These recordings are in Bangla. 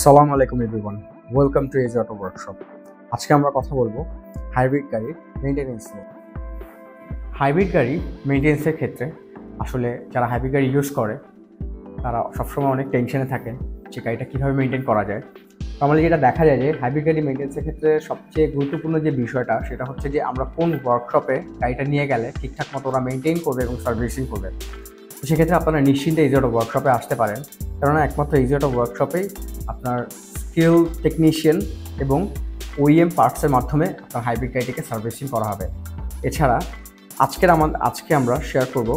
আসসালামু আলাইকুম everyone, welcome to AG auto workshop. আজকে আমরা কথা বলবো হাইব্রিড গাড়ির মেইনটেনেন্স নিয়ে। হাইব্রিড গাড়ি মেইনটেনেন্সের ক্ষেত্রে আসলে যারা হাইব্রিড গাড়ি ইউজ করে তারা সবসময় অনেক টেনশনে থাকেন যে গাড়িটা কীভাবে মেইনটেন করা যায়। নর্মালি যেটা দেখা যায় যে হাইব্রিড গাড়ি মেইনটেনেন্সের ক্ষেত্রে সবচেয়ে গুরুত্বপূর্ণ যে বিষয়টা সেটা হচ্ছে যে আমরা কোন ওয়ার্কশপে গাড়িটা নিয়ে গেলে ঠিকঠাক মতো ওরা মেইনটেইন করবে এবং সার্ভিসিং করবে। তো সেক্ষেত্রে আপনারা নিশ্চিন্তে এজি অটো ওয়ার্কশপে আসতে পারেন, কেননা একমাত্র এজি অটো ওয়ার্কশপেই আপনার স্কিল টেকনিশিয়ান এবং ওইএম পার্টসের মাধ্যমে আপনার হাইব্রিড গাড়িটিকে সার্ভিসিং করা হবে। এছাড়া আজকে আমরা শেয়ার করব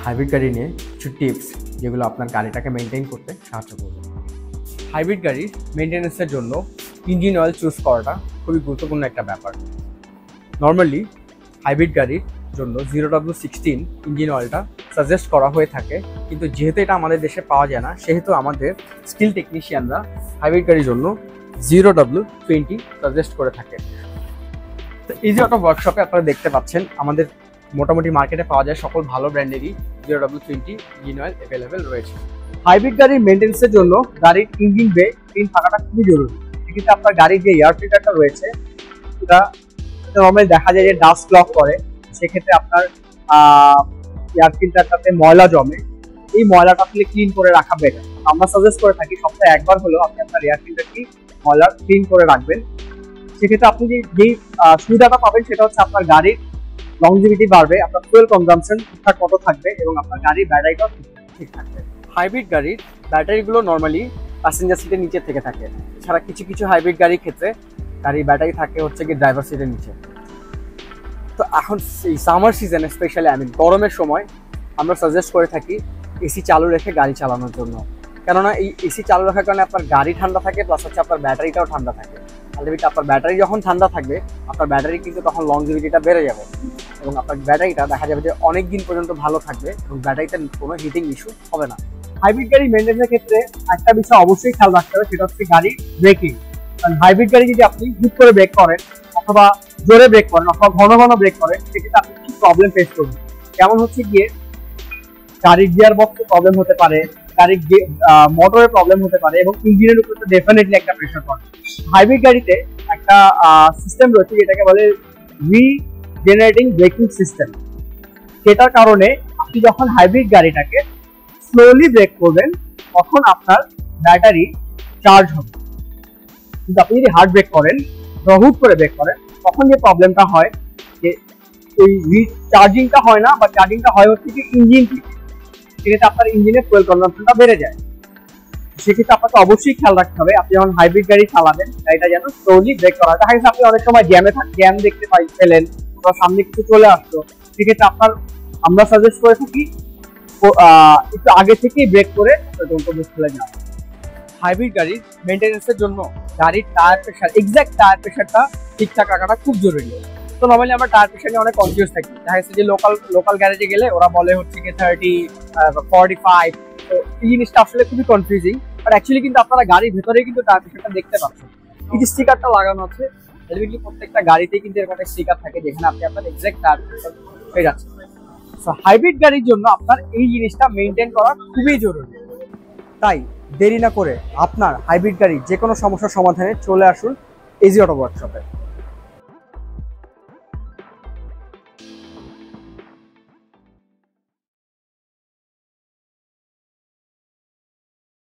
হাইব্রিড গাড়ি নিয়ে কিছু টিপস যেগুলো আপনার গাড়িটাকে মেনটেন করতে সাহায্য করবে। হাইব্রিড গাড়ির মেনটেন্যান্সের জন্য ইঞ্জিন অয়েল চুজ করাটা খুবই গুরুত্বপূর্ণ একটা ব্যাপার। নর্মালি হাইব্রিড গাড়ির জন্য 0W16 ইঞ্জিন অয়েলটা সাজেস্ট করা হয়ে থাকে, কিন্তু যেহেতু এটা আমাদের দেশে পাওয়া যায় না সেহেতু আমাদের স্কিল টেকনিশিয়ানরা হাইব্রিড গাড়ির জন্য 0W20 সাজেস্ট করে থাকে। তো এজি অটো ওয়ার্কশপে আপনারা দেখতে পাচ্ছেন আমাদের মোটামুটি মার্কেটে পাওয়া যায় সকল ভালো ব্র্যান্ডেরই 0W20 ইঞ্জিন অয়েল অ্যাভেলেবেল রয়েছে। হাইব্রিড গাড়ির মেনটেন্সের জন্য গাড়ির ইঞ্জিন বে ক্লিন থাকাটা খুবই জরুরি। কিন্তু আপনার গাড়ির যে এয়ার ফিল্টারটা রয়েছে সেটা নর্মালি দেখা যায় যে ডাস্ট ব্লক করে, সেক্ষেত্রে আপনার এয়ার ফিল্টারটাতে ময়লা জমে। এই ময়লাটা আসলে ক্লিন করে রাখা বেটার। আমরা সাজেস্ট করে থাকি সপ্তাহে একবার হলেও আপনি আপনার এয়ার ফিল্টারটি ময়লা ক্লিন করে রাখবেন। সেক্ষেত্রে আপনি যেই সুবিধাটা পাবেন সেটা হচ্ছে আপনার গাড়ির লংজিভিটি বাড়বে, আপনার ফুয়েল কনজাম্পশন ঠিকঠাক মতো থাকবে এবং আপনার গাড়ির ব্যাটারিটাও ঠিক থাকবে। হাইব্রিড গাড়ির ব্যাটারিগুলো নর্মালি প্যাসেঞ্জার সিটের নিচে থেকে থাকে। এছাড়া কিছু কিছু হাইব্রিড গাড়ির ক্ষেত্রে গাড়ির ব্যাটারি থাকে হচ্ছে কি ড্রাইভার সিটের নিচে। তো এখন এই সামার সিজনে স্পেশালি গরমের সময় আমরা সাজেস্ট করে থাকি এসি চালু রেখে গাড়ি চালানোর জন্য, কেননা এই এসি চালু রাখার কারণে আপনার গাড়ি ঠান্ডা থাকে, প্লাস হচ্ছে আপনার ব্যাটারিটাও ঠান্ডা থাকে। আলটিমেটলি আপনার ব্যাটারি যখন ঠান্ডা থাকবে আপনার ব্যাটারি কিন্তু তখন লংজিভিটিটা বেড়ে যাবে এবং আপনার ব্যাটারিটা দেখা যাবে যে অনেক দিন পর্যন্ত ভালো থাকবে এবং ব্যাটারিতে কোনো হিটিং ইস্যু হবে না। হাইব্রিড গাড়ি মেনটেন্সের ক্ষেত্রে একটা বিষয় অবশ্যই খেয়াল রাখতে হবে, সেটা হচ্ছে গাড়ির ব্রেকিং। কারণ হাইব্রিড গাড়ি যদি আপনি হুট করে ব্রেক করেন অথবা জোরে ব্রেক করেন অথবা ঘন ঘন ব্রেক করেন সেক্ষেত্রে আপনি কিছু প্রবলেম ফেস করবেন। যেমন হচ্ছে গিয়ে গাড়ির গিয়ার বক্সে প্রবলেম হতে পারে, গাড়ির মোটরের প্রবলেম হতে পারে এবং ইঞ্জিনের উপর তো ডেফিনেটলি একটা প্রেশার পড়ে। হাইব্রিড গাড়িতে একটা সিস্টেম রয়েছে যেটাকে বলে রিজেনারেটিং ব্রেকিং সিস্টেম। সেটার কারণে আপনি যখন হাইব্রিড গাড়িটাকে স্লোলি ব্রেক করবেন তখন আপনার ব্যাটারি চার্জ হবে, কিন্তু আপনি যদি হার্ড ব্রেক করেন হুট করে ব্রেক করেন তখন যে প্রবলেমটা হয় যে ওই রিচার্জিংটা হয় না, বা চার্জিংটা হয় হচ্ছে কি ইঞ্জিন থেকে, সেক্ষেত্রে আপনার ইঞ্জিনের ফুয়েল কনজাম্পশনটা বেড়ে যায়। সেক্ষেত্রে আপনাকে অবশ্যই খেয়াল রাখতে হবে আপনি যখন হাইব্রিড গাড়ি চালাবেন গাড়িটা যেন স্লোলি ব্রেক করা। দেখা গেছে আপনি অনেক সময় জ্যাম দেখতে পেলেন বা সামনে কিছু চলে আসলো, সেক্ষেত্রে আমরা সাজেস্ট করে থাকি একটু আগে থেকেই ব্রেক করে গন্তব্যস্থলে যাওয়া। হাইব্রিড গাড়ির মেনটেন্যান্সের জন্য গাড়ির টায়ার প্রেশার, এক্সাক্ট টায়ার প্রেশারটা ঠিকঠাক রাখাটা খুব জরুরি। তো নর্মালি আমরা টায়ার প্রেশার নিয়ে অনেক কনফিউজ থাকি। দেখা যাচ্ছে যে লোকাল গ্যারেজে গেলে ওরা বলে হচ্ছে কি 30, 45। তো এই জিনিসটা আসলে খুবই কনফিউজিং, বাট অ্যাকচুয়ালি কিন্তু আপনারা গাড়ির ভেতরে কিন্তু টায়ার প্রেশারটা দেখতে পাচ্ছেন। এই যে স্টিকারটা লাগানো আছে এলবিডি প্রত্যেকটা গাড়িতেই কিন্তু এরকম একটা স্টিকার থাকে যেখানে আপনি আপনার এক্সাক্ট টায়ার প্রেশার পেয়ে যাচ্ছেন। সো হাইব্রিড গাড়ির জন্য আপনার এই জিনিসটা মেনটেন করা খুবই জরুরি। তাই দেরি না করে আপনার হাইব্রিড গাড়ির যে কোনো সমস্যার সমাধানে চলে আসুন এজি অটো ওয়ার্কশপে।